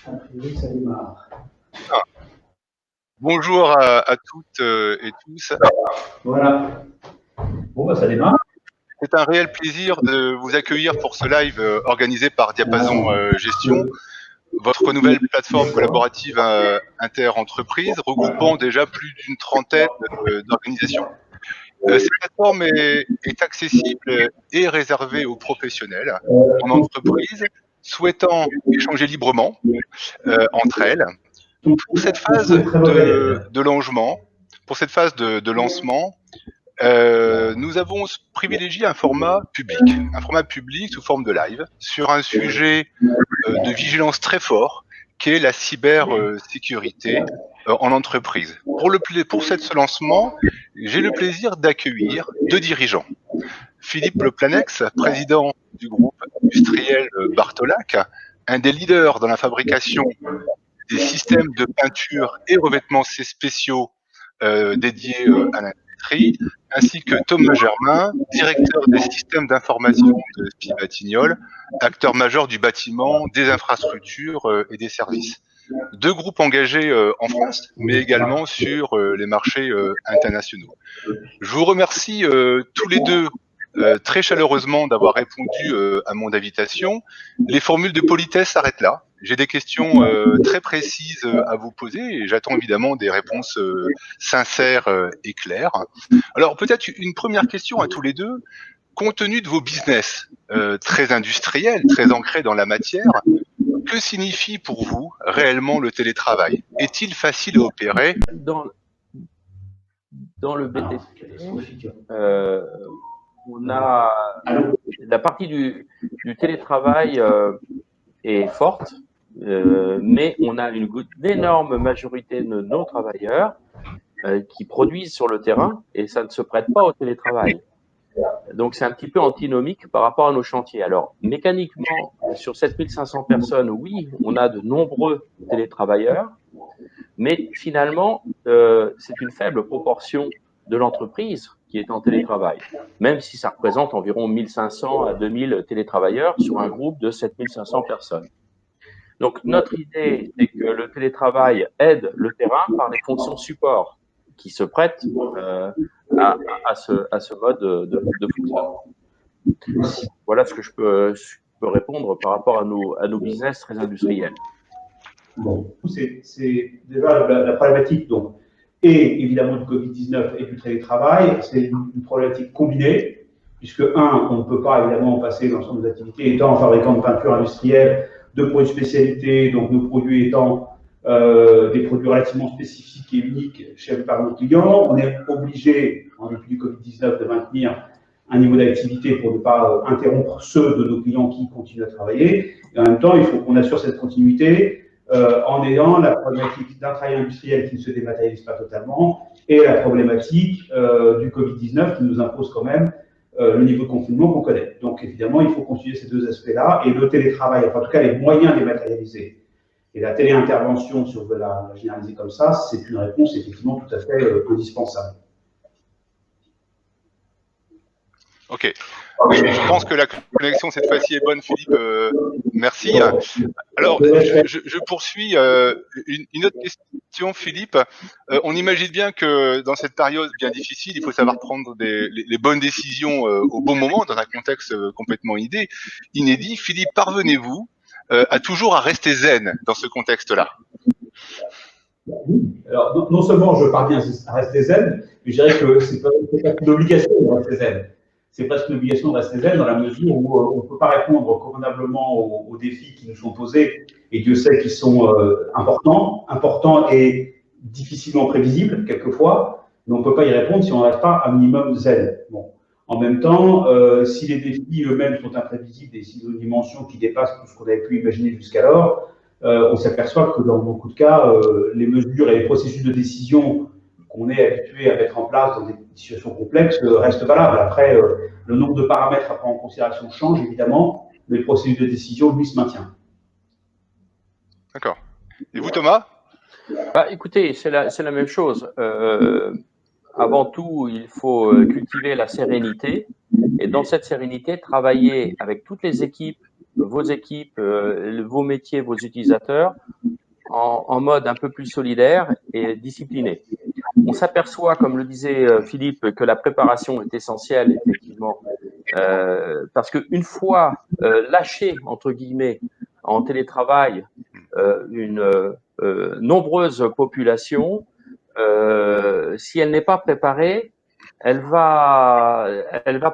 A priori, ça démarre. Ah. Bonjour à toutes et tous. Voilà. Bon, ça démarre. C'est un réel plaisir de vous accueillir pour ce live organisé par Diapason Gestion, votre nouvelle plateforme collaborative inter-entreprise regroupant déjà plus d'une trentaine d'organisations. Cette plateforme est accessible et réservée aux professionnels en entreprise souhaitant échanger librement entre elles. Pour cette phase de lancement, nous avons privilégié un format public sous forme de live sur un sujet de vigilance très fort qui est la cybersécurité en entreprise. Pour ce lancement, j'ai le plaisir d'accueillir deux dirigeants. Philippe Leplanex, président du groupe industriel Bartolac, un des leaders dans la fabrication des systèmes de peinture et revêtements spéciaux dédiés à l'industrie, ainsi que Thomas Germain, directeur des systèmes d'information de SPI Batignolles, acteur majeur du bâtiment, des infrastructures et des services. Deux groupes engagés en France, mais également sur les marchés internationaux. Je vous remercie tous les deux très chaleureusement d'avoir répondu à mon invitation. Les formules de politesse s'arrêtent là. J'ai des questions très précises à vous poser et j'attends évidemment des réponses sincères et claires. Alors peut-être une première question à tous les deux. Compte tenu de vos business très industriels, très ancrés dans la matière, que signifie pour vous réellement le télétravail? Est-il facile à opérer? Dans le BTP, on a la partie du télétravail est forte, mais on a une énorme majorité de nos travailleurs qui produisent sur le terrain et ça ne se prête pas au télétravail. Donc c'est un petit peu antinomique par rapport à nos chantiers. Alors mécaniquement, sur 7500 personnes, oui, on a de nombreux télétravailleurs, mais finalement, c'est une faible proportion de l'entreprise qui est en télétravail, même si ça représente environ 1500 à 2000 télétravailleurs sur un groupe de 7500 personnes. Donc, notre idée, c'est que le télétravail aide le terrain par les fonctions support qui se prêtent à ce mode de fonctionnement. Voilà ce que je peux répondre par rapport à nos business très industriels. Bon, c'est déjà la problématique, donc, et évidemment du Covid-19 et du télétravail, c'est une problématique combinée, puisque, on ne peut pas évidemment passer l'ensemble des activités étant fabricant de peinture industrielle, de produits spécialités, donc nos produits étant des produits relativement spécifiques et uniques par nos clients. On est obligé, en dépit du Covid-19, de maintenir un niveau d'activité pour ne pas interrompre ceux de nos clients qui continuent à travailler. Et en même temps, il faut qu'on assure cette continuité en ayant la problématique d'un travail industriel qui ne se dématérialise pas totalement et la problématique du Covid-19 qui nous impose quand même le niveau de confinement qu'on connaît. Donc évidemment, il faut continuer ces deux aspects-là et le télétravail, enfin, en tout cas les moyens dématérialisés et la téléintervention, si on veut la généraliser comme ça, c'est une réponse effectivement tout à fait indispensable. Ok. Oui, je pense que la connexion cette fois-ci est bonne, Philippe. Merci. Alors, je poursuis une autre question, Philippe. On imagine bien que dans cette période bien difficile, il faut savoir prendre les bonnes décisions au bon moment, dans un contexte complètement inédit. Philippe, parvenez-vous à toujours rester zen dans ce contexte-là? Alors, non seulement je parviens à rester zen, mais je dirais que c'est pas une obligation de rester zen. C'est presque une obligation de rester zen dans la mesure où on ne peut pas répondre convenablement aux défis qui nous sont posés, et Dieu sait qu'ils sont importants et difficilement prévisibles quelquefois, mais on ne peut pas y répondre si on ne reste pas un minimum zen. Bon. En même temps, si les défis eux-mêmes sont imprévisibles et s'ils ont une dimension qui dépasse tout ce qu'on avait pu imaginer jusqu'alors, on s'aperçoit que dans beaucoup de cas, les mesures et les processus de décision qu'on est habitué à mettre en place dans des situations complexes restent valables. Après, le nombre de paramètres à prendre en considération change évidemment, mais le processus de décision, lui, se maintient. D'accord. Et vous, Thomas? Écoutez, c'est la même chose. Avant tout, il faut cultiver la sérénité et dans cette sérénité, travailler avec toutes les équipes, vos métiers, vos utilisateurs, en mode un peu plus solidaire et discipliné. On s'aperçoit, comme le disait Philippe, que la préparation est essentielle, effectivement, parce qu'une fois lâché, entre guillemets, en télétravail, une nombreuse population, si elle n'est pas préparée, elle va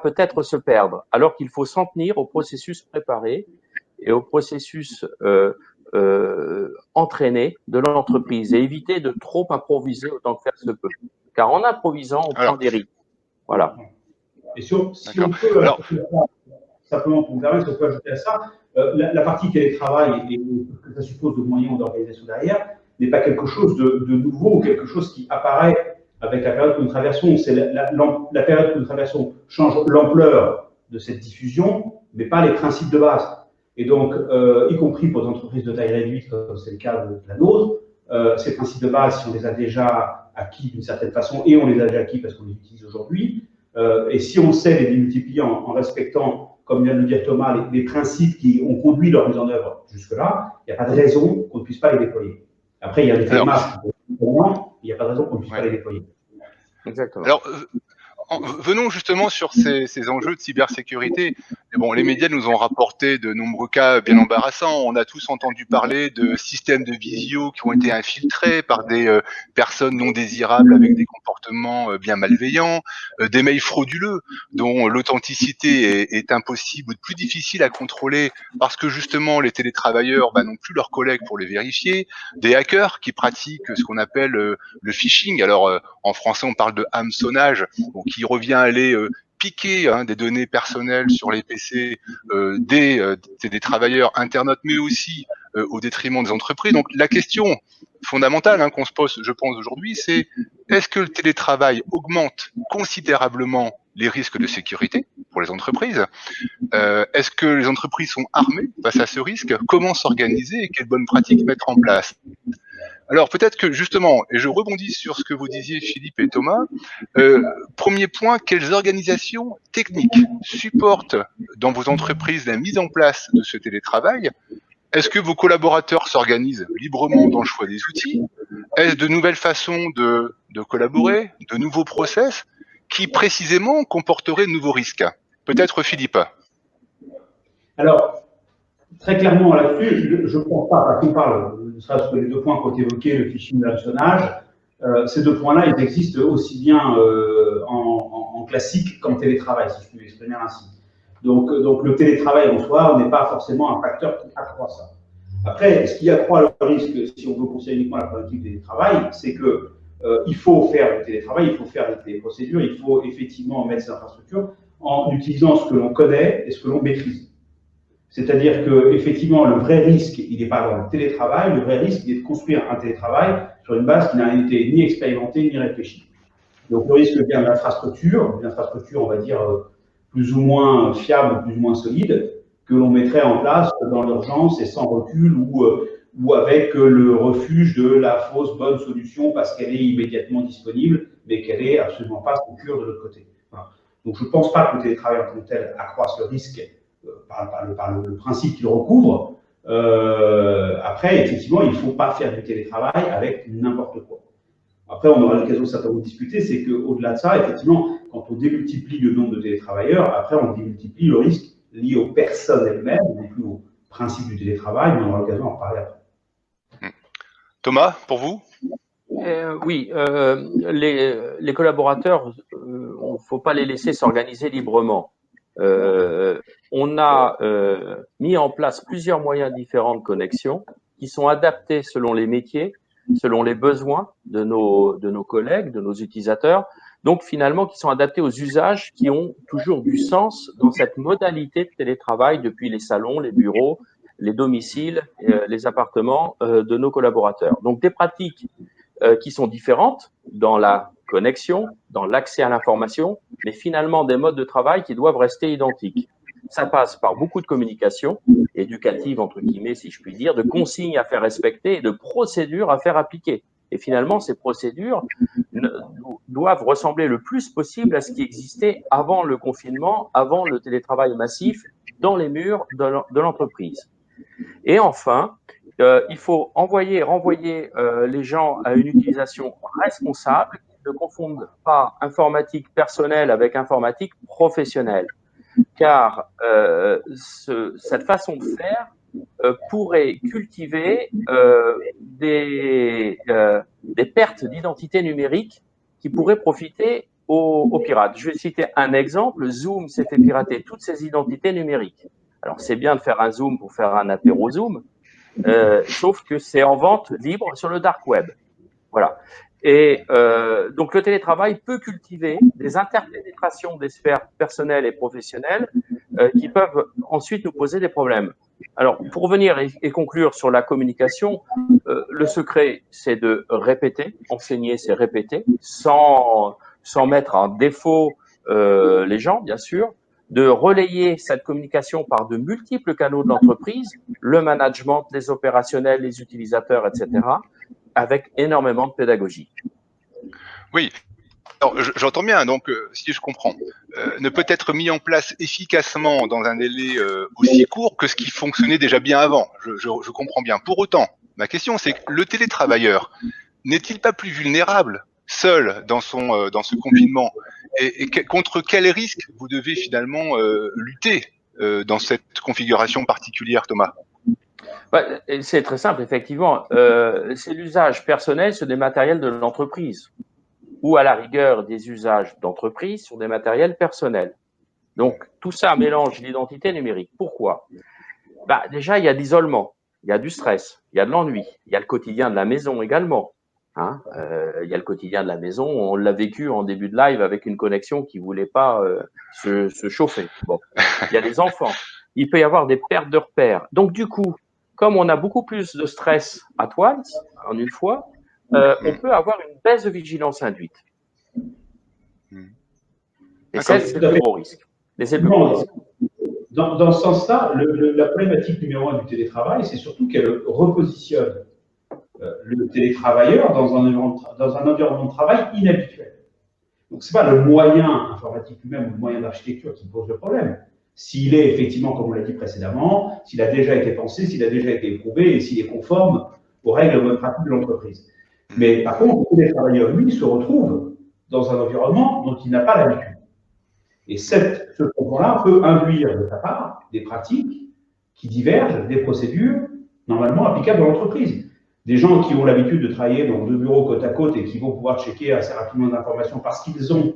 peut-être se perdre, alors qu'il faut s'en tenir au processus préparé et au processus entraîné de l'entreprise et éviter de trop improviser autant que faire se peut. Car en improvisant, on prend des risques. Voilà. Et si on peut, simplement pour vous permettre, si on peut ajouter à ça, la partie télétravail et que ça suppose de moyens d'organisation derrière n'est pas quelque chose de nouveau ou quelque chose qui apparaît avec la période que nous traversons. C'est la période que nous traversons change l'ampleur de cette diffusion, mais pas les principes de base. Et donc, y compris pour des entreprises de taille réduite, comme c'est le cas de la nôtre, ces principes de base, si on les a déjà acquis d'une certaine façon, et on les a déjà acquis parce qu'on les utilise aujourd'hui, et si on sait les démultiplier en respectant, comme vient de le dire Thomas, les principes qui ont conduit leur mise en œuvre jusque-là, il n'y a pas de raison qu'on ne puisse pas les déployer. Après, il y a des faits de marche, il n'y a pas de raison qu'on ne puisse pas les déployer. Exactement. Alors, venons justement sur ces enjeux de cybersécurité. Et bon, les médias nous ont rapporté de nombreux cas bien embarrassants. On a tous entendu parler de systèmes de visio qui ont été infiltrés par des personnes non désirables avec des comportements bien malveillants, des mails frauduleux dont l'authenticité est impossible ou plus difficile à contrôler parce que justement les télétravailleurs n'ont plus leurs collègues pour les vérifier, des hackers qui pratiquent ce qu'on appelle le phishing. Alors en français on parle de hameçonnage, donc qui revient à aller piquer des données personnelles sur les PC des travailleurs internautes, mais aussi au détriment des entreprises. Donc la question fondamentale qu'on se pose, je pense, aujourd'hui, c'est est-ce que le télétravail augmente considérablement les risques de sécurité pour les entreprises? Est-ce que les entreprises sont armées face à ce risque? Comment s'organiser et quelles bonnes pratiques mettre en place? Alors peut-être que justement, et je rebondis sur ce que vous disiez Philippe et Thomas, premier point, quelles organisations techniques supportent dans vos entreprises la mise en place de ce télétravail? Est-ce que vos collaborateurs s'organisent librement dans le choix des outils? Est-ce de nouvelles façons de collaborer, de nouveaux process qui précisément comporteraient de nouveaux risques? Peut-être Philippe. Alors, très clairement là-dessus, je ne pense pas, parce qu'on parle, ne serait-ce que les deux points qui ont été évoqués, le phishing et l'hameçonnage, ces deux points-là, ils existent aussi bien en classique qu'en télétravail, si je puis m'exprimer ainsi. Donc le télétravail en soi n'est pas forcément un facteur qui accroît ça. Après, ce qui accroît le risque, si on veut considérer uniquement la problématique du télétravail, c'est que il faut faire du télétravail, il faut faire des procédures, il faut effectivement mettre ces infrastructures en utilisant ce que l'on connaît et ce que l'on maîtrise. C'est-à-dire qu'effectivement, le vrai risque, il n'est pas dans le télétravail, le vrai risque, il est de construire un télétravail sur une base qui n'a été ni expérimentée ni réfléchie. Donc le risque vient de l'infrastructure, on va dire plus ou moins fiable, plus ou moins solide, que l'on mettrait en place dans l'urgence et sans recul ou avec le refuge de la fausse bonne solution parce qu'elle est immédiatement disponible, mais qu'elle n'est absolument pas sécure de l'autre côté. Voilà. Donc je ne pense pas que le télétravail en tant que tel accroisse le risque par le principe qu'il recouvre. Après, effectivement, il ne faut pas faire du télétravail avec n'importe quoi. Après, on aura l'occasion certainement de discuter, c'est qu'au-delà de ça, effectivement, quand on démultiplie le nombre de télétravailleurs, après, on démultiplie le risque lié aux personnes elles-mêmes, non plus au principe du télétravail, mais on aura l'occasion d'en reparler après. Thomas, pour vous? Oui, les collaborateurs, il ne faut pas les laisser s'organiser librement. On a mis en place plusieurs moyens différents de connexion qui sont adaptés selon les métiers, selon les besoins de nos collègues, de nos utilisateurs, donc finalement qui sont adaptés aux usages qui ont toujours du sens dans cette modalité de télétravail depuis les salons, les bureaux, les domiciles, les appartements de nos collaborateurs. Donc des pratiques qui sont différentes dans la connexion, dans l'accès à l'information, mais finalement des modes de travail qui doivent rester identiques. Ça passe par beaucoup de communication éducative, entre guillemets, si je puis dire, de consignes à faire respecter et de procédures à faire appliquer. Et finalement, ces procédures doivent ressembler le plus possible à ce qui existait avant le confinement, avant le télétravail massif dans les murs de l'entreprise. Et enfin, il faut renvoyer les gens à une utilisation responsable, ne confondent pas informatique personnelle avec informatique professionnelle, car cette façon de faire pourrait cultiver des pertes d'identité numérique qui pourraient profiter aux pirates. Je vais citer un exemple. Zoom s'est fait pirater toutes ses identités numériques. Alors, c'est bien de faire un Zoom pour faire un apéro Zoom, sauf que c'est en vente libre sur le dark web. Voilà. Et donc, le télétravail peut cultiver des interpénétrations des sphères personnelles et professionnelles qui peuvent ensuite nous poser des problèmes. Alors, pour revenir et conclure sur la communication, le secret, c'est de répéter. Enseigner, c'est répéter, sans mettre en défaut les gens, bien sûr, de relayer cette communication par de multiples canaux de l'entreprise, le management, les opérationnels, les utilisateurs, etc., avec énormément de pédagogie. Oui, alors j'entends bien, donc si je comprends, ne peut être mis en place efficacement dans un délai aussi court que ce qui fonctionnait déjà bien avant. Je comprends bien. Pour autant, ma question c'est que le télétravailleur n'est-il pas plus vulnérable seul dans ce confinement et contre quel risque vous devez finalement lutter dans cette configuration particulière, Thomas? C'est très simple, effectivement. C'est l'usage personnel sur des matériels de l'entreprise ou à la rigueur des usages d'entreprise sur des matériels personnels. Donc, tout ça mélange l'identité numérique. Pourquoi? Déjà, il y a de l'isolement, il y a du stress, il y a de l'ennui, il y a le quotidien de la maison également. Il y a le quotidien de la maison, on l'a vécu en début de live avec une connexion qui voulait pas se chauffer. Bon, il y a des enfants, il peut y avoir des pertes de repères. Donc, du coup, comme on a beaucoup plus de stress à once, en une fois, on peut avoir une baisse de vigilance induite. Et c'est le plus gros risque. Dans ce sens-là, la problématique numéro 1 du télétravail, c'est surtout qu'elle repositionne le télétravailleur dans un environnement de travail inhabituel. Donc, ce n'est pas le moyen informatique lui-même ou le moyen d'architecture qui pose le problème. S'il est effectivement, comme on l'a dit précédemment, s'il a déjà été pensé, s'il a déjà été éprouvé et s'il est conforme aux règles de bonne pratique de l'entreprise. Mais par contre, le télétravailleur, lui, se retrouve dans un environnement dont il n'a pas l'habitude. Et ce comportement-là peut induire de sa part des pratiques qui divergent des procédures normalement applicables dans l'entreprise. Des gens qui ont l'habitude de travailler dans 2 bureaux côte à côte et qui vont pouvoir checker assez rapidement l'information parce qu'ils ont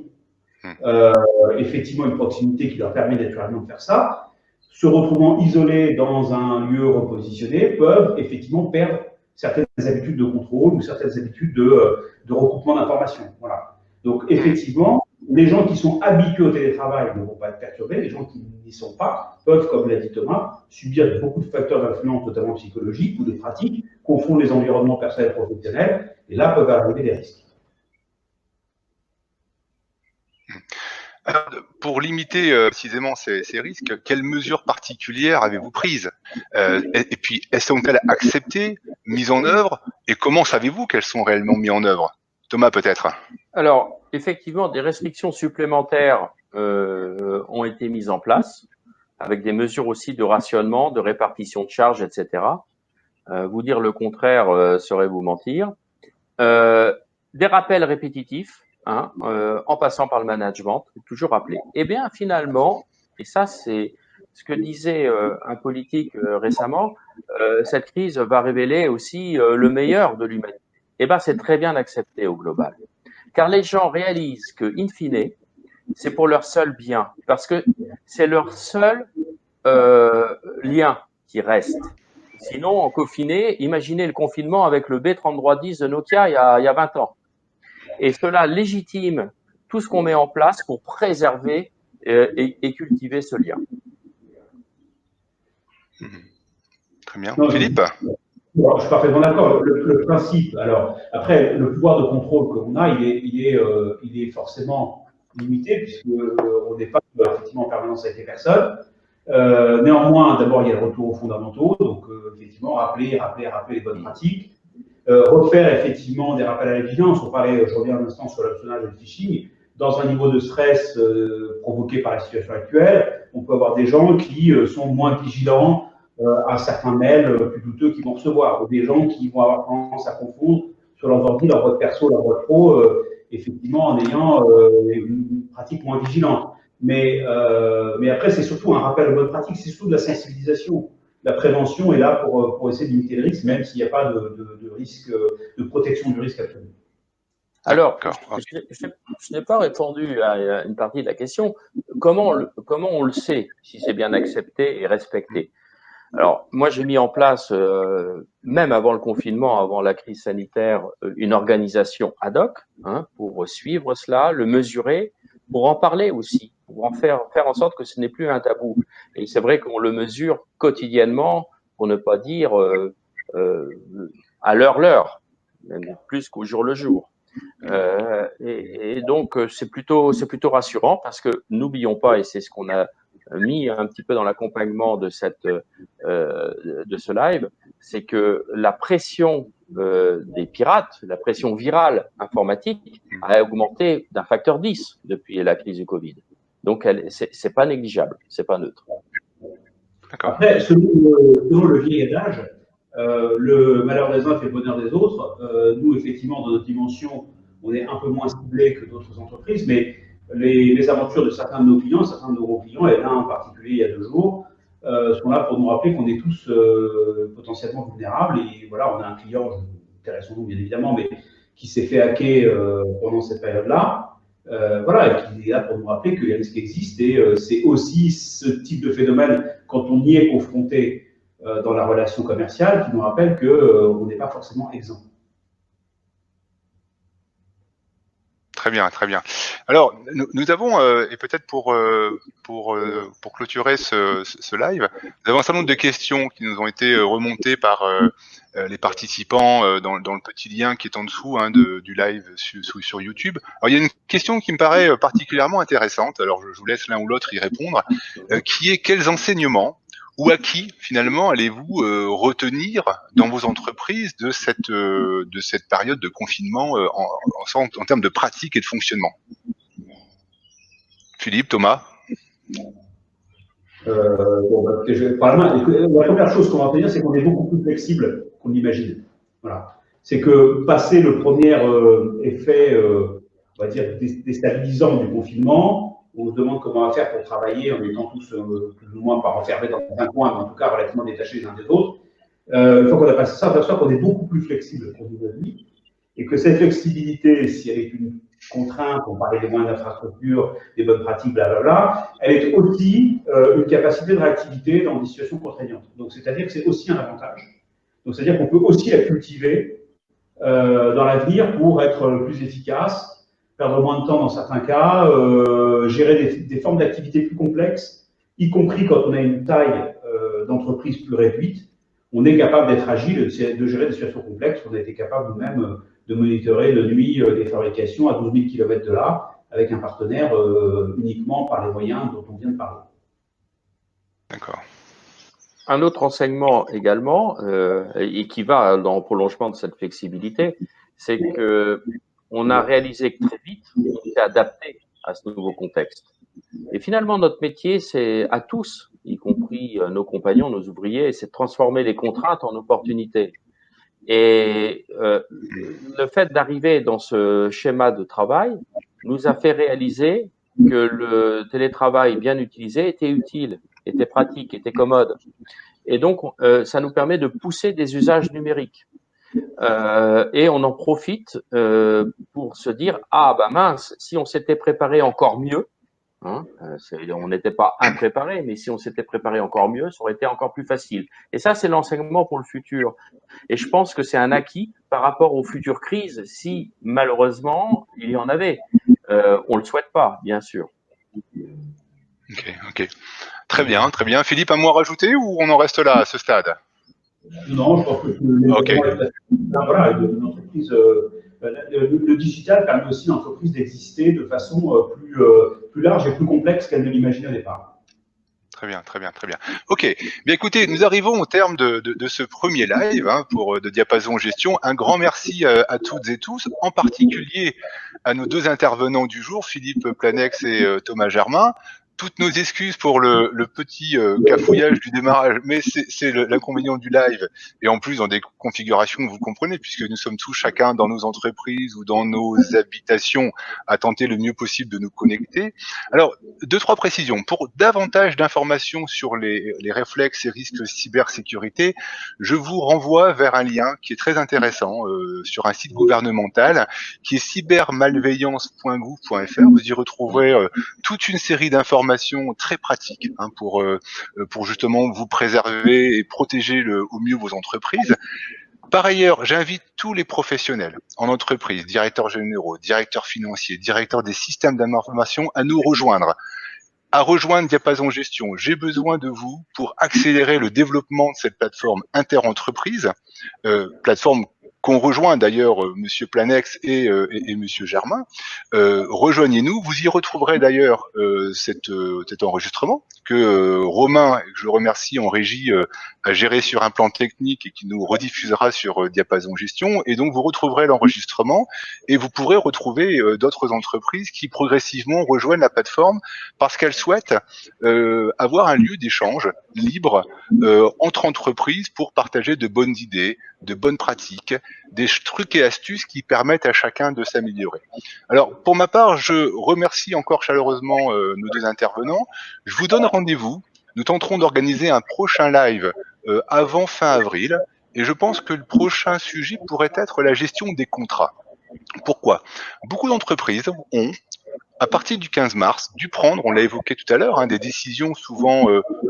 effectivement une proximité qui leur permet naturellement de faire ça, se retrouvant isolés dans un lieu repositionné, peuvent effectivement perdre certaines habitudes de contrôle ou certaines habitudes de recoupement d'informations. Voilà. Donc effectivement, les gens qui sont habitués au télétravail ne vont pas être perturbés, les gens qui n'y sont pas peuvent, comme l'a dit Thomas, subir beaucoup de facteurs d'influence, notamment psychologiques ou de pratiques, confondent les environnements personnels et professionnels, et là peuvent arriver des risques. Alors, pour limiter précisément ces risques, quelles mesures particulières avez-vous prises et puis, sont-elles acceptées, mises en œuvre, et comment savez-vous qu'elles sont réellement mises en œuvre? Thomas, peut-être. Alors, effectivement, des restrictions supplémentaires ont été mises en place, avec des mesures aussi de rationnement, de répartition de charges, etc. Vous dire le contraire serait vous mentir. Des rappels répétitifs, en passant par le management, toujours rappeler. Eh bien, finalement, et ça c'est ce que disait un politique récemment, cette crise va révéler aussi le meilleur de l'humanité. Eh bien, c'est très bien accepté au global. Car les gens réalisent que, in fine, c'est pour leur seul bien, parce que c'est leur seul lien qui reste. Sinon, en confiné, imaginez le confinement avec le B3310 de Nokia il y a 20 ans. Et cela légitime tout ce qu'on met en place pour préserver et cultiver ce lien. Très bien. Non, Philippe? Je suis parfaitement d'accord. Le principe, alors, après, le pouvoir de contrôle que l'on a, il est forcément limité, puisqu'on n'est pas effectivement en permanence avec les personnes. Néanmoins, d'abord, il y a le retour aux fondamentaux, donc effectivement, rappeler les bonnes pratiques. Refaire effectivement des rappels à la vigilance. Je reviens un instant sur l'optionnage et le phishing. Dans un niveau de stress provoqué par la situation actuelle, on peut avoir des gens qui sont moins vigilants à certains mails plus douteux qu'ils vont recevoir, ou des gens qui vont avoir tendance à confondre sur leurs ordi, leur boîte perso, leur boîte pro, effectivement en ayant une pratique moins vigilante. Mais après, c'est surtout un rappel de bonne pratique, c'est surtout de la sensibilisation. La prévention est là pour essayer de limiter le risque, même s'il n'y a pas de risque, de protection du risque absolu. Alors, je n'ai pas répondu à une partie de la question. Comment on le sait si c'est bien accepté et respecté? Alors, moi, j'ai mis en place, même avant le confinement, avant la crise sanitaire, une organisation ad hoc pour suivre cela, le mesurer, pour en parler aussi, pour en faire en sorte que ce n'est plus un tabou. Et c'est vrai qu'on le mesure quotidiennement, pour ne pas dire à l'heure, même plus qu'au jour le jour. Et donc c'est plutôt rassurant parce que n'oublions pas, et c'est ce qu'on a mis un petit peu dans l'accompagnement de ce live, c'est que la pression des pirates, la pression virale informatique a augmenté d'un facteur 10 depuis la crise du Covid. Donc c'est pas négligeable, c'est pas neutre. Après, selon le vieillage, le malheur des uns fait le bonheur des autres. Nous, effectivement, dans notre dimension, on est un peu moins ciblé que d'autres entreprises, mais les aventures de certains de nos clients, certains de nos gros clients, et l'un en particulier il y a 2 jours, sont là pour nous rappeler qu'on est tous potentiellement vulnérables. Et voilà, on a un client, intéressons-nous bien évidemment, mais qui s'est fait hacker pendant cette période-là. Voilà, et qui est là pour nous rappeler que les risques existent. Et c'est aussi ce type de phénomène, quand on y est confronté dans la relation commerciale, qui nous rappelle qu'on n'est pas forcément exempt. Très bien, très bien. Alors, nous avons, et peut-être pour clôturer ce live, nous avons un certain nombre de questions qui nous ont été remontées par les participants dans le petit lien qui est en dessous du live sur YouTube. Alors, il y a une question qui me paraît particulièrement intéressante, alors je vous laisse l'un ou l'autre y répondre, qui est: quels enseignements ou acquis, finalement, allez-vous retenir dans vos entreprises de cette période de confinement en termes de pratique et de fonctionnement? Philippe, Thomas? La première chose qu'on va retenir, c'est qu'on est beaucoup plus flexible qu'on l'imagine. Voilà. C'est que, passé le premier effet, on va dire, déstabilisant du confinement, on se demande comment on va faire pour travailler en étant tous plus ou moins pas enfermés dans un coin, mais en tout cas relativement détachés les uns des autres. Une fois qu'on a passé ça, on s'aperçoit qu'on est beaucoup plus flexible qu'on nous a dit, et que cette flexibilité, si elle est une contrainte, on parlait des moyens d'infrastructure, des bonnes pratiques, blablabla, elle est aussi une capacité de réactivité dans des situations contraignantes. Donc, c'est-à-dire que c'est aussi un avantage. Donc, c'est-à-dire qu'on peut aussi la cultiver dans l'avenir pour être plus efficace, perdre moins de temps dans certains cas, gérer des formes d'activité plus complexes, y compris quand on a une taille d'entreprise plus réduite. On est capable d'être agile, de gérer des situations complexes. On a été capable nous-mêmes de monitorer de nuit des fabrications à 12 000 km de là, avec un partenaire uniquement par les moyens dont on vient de parler. D'accord. Un autre enseignement également, et qui va dans le prolongement de cette flexibilité, c'est que on a réalisé que très vite, on s'est adapté à ce nouveau contexte. Et finalement, notre métier, c'est à tous, y compris nos compagnons, nos ouvriers, c'est de transformer les contraintes en opportunités. Et le fait d'arriver dans ce schéma de travail nous a fait réaliser que le télétravail bien utilisé était utile, était pratique, était commode. Et donc, ça nous permet de pousser des usages numériques. Et on en profite pour se dire: ah bah mince, si on s'était préparé encore mieux, on n'était pas impréparé, mais si on s'était préparé encore mieux, ça aurait été encore plus facile. Et ça, c'est l'enseignement pour le futur. Et je pense que c'est un acquis par rapport aux futures crises, si malheureusement il y en avait. On le souhaite pas, bien sûr. Ok. Très bien, très bien. Philippe, un mot à rajouter ou on en reste là à ce stade? Non, je pense que voilà, une entreprise, le digital permet aussi à l'entreprise d'exister de façon plus large et plus complexe qu'elle ne l'imaginait au départ. Très bien. Ok. Bien écoutez, nous arrivons au terme de ce premier live de Diapason Gestion. Un grand merci à toutes et tous, en particulier à nos deux intervenants du jour, Philippe Planex et Thomas Germain. toutes nos excuses pour le petit cafouillage du démarrage, mais c'est l'inconvénient du live, et en plus dans des configurations que vous comprenez, puisque nous sommes tous chacun dans nos entreprises ou dans nos habitations à tenter le mieux possible de nous connecter. Alors, 2-3 précisions. Pour davantage d'informations sur les réflexes et risques cybersécurité, je vous renvoie vers un lien qui est très intéressant sur un site gouvernemental qui est cybermalveillance.gouv.fr. Vous y retrouverez toute une série d'informations très pratiques pour justement vous préserver et protéger au mieux vos entreprises. Par ailleurs, j'invite tous les professionnels en entreprise, directeurs généraux, directeurs financiers, directeurs des systèmes d'information à nous rejoindre. À rejoindre Diapason Gestion. J'ai besoin de vous pour accélérer le développement de cette plateforme inter-entreprise, plateforme qu'on rejoint d'ailleurs Monsieur Planex et Monsieur Germain. Rejoignez-nous. Vous y retrouverez d'ailleurs cet enregistrement que Romain, que je remercie en régie, a géré sur un plan technique et qui nous rediffusera sur Diapason Gestion. Et donc vous retrouverez l'enregistrement et vous pourrez retrouver d'autres entreprises qui progressivement rejoignent la plateforme parce qu'elles souhaitent avoir un lieu d'échange libre entre entreprises pour partager de bonnes idées, de bonnes pratiques, des trucs et astuces qui permettent à chacun de s'améliorer. Alors, pour ma part, je remercie encore chaleureusement nos deux intervenants. Je vous donne rendez-vous. Nous tenterons d'organiser un prochain live avant fin avril. Et je pense que le prochain sujet pourrait être la gestion des contrats. Pourquoi ? Beaucoup d'entreprises ont, à partir du 15 mars, dû prendre, on l'a évoqué tout à l'heure, des décisions souvent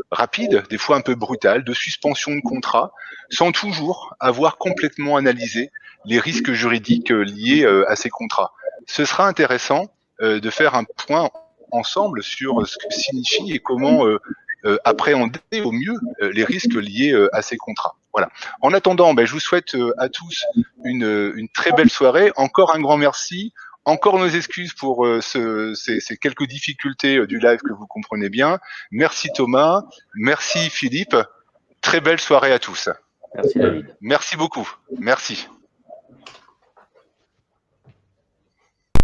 rapides, des fois un peu brutales, de suspension de contrat, sans toujours avoir complètement analysé les risques juridiques liés à ces contrats. Ce sera intéressant de faire un point ensemble sur ce que signifie et comment appréhender au mieux les risques liés à ces contrats. Voilà. En attendant, je vous souhaite à tous une très belle soirée. Encore un grand merci. Encore nos excuses pour ces quelques difficultés du live que vous comprenez bien. Merci Thomas, merci Philippe. Très belle soirée à tous. Merci David. Merci beaucoup. Merci.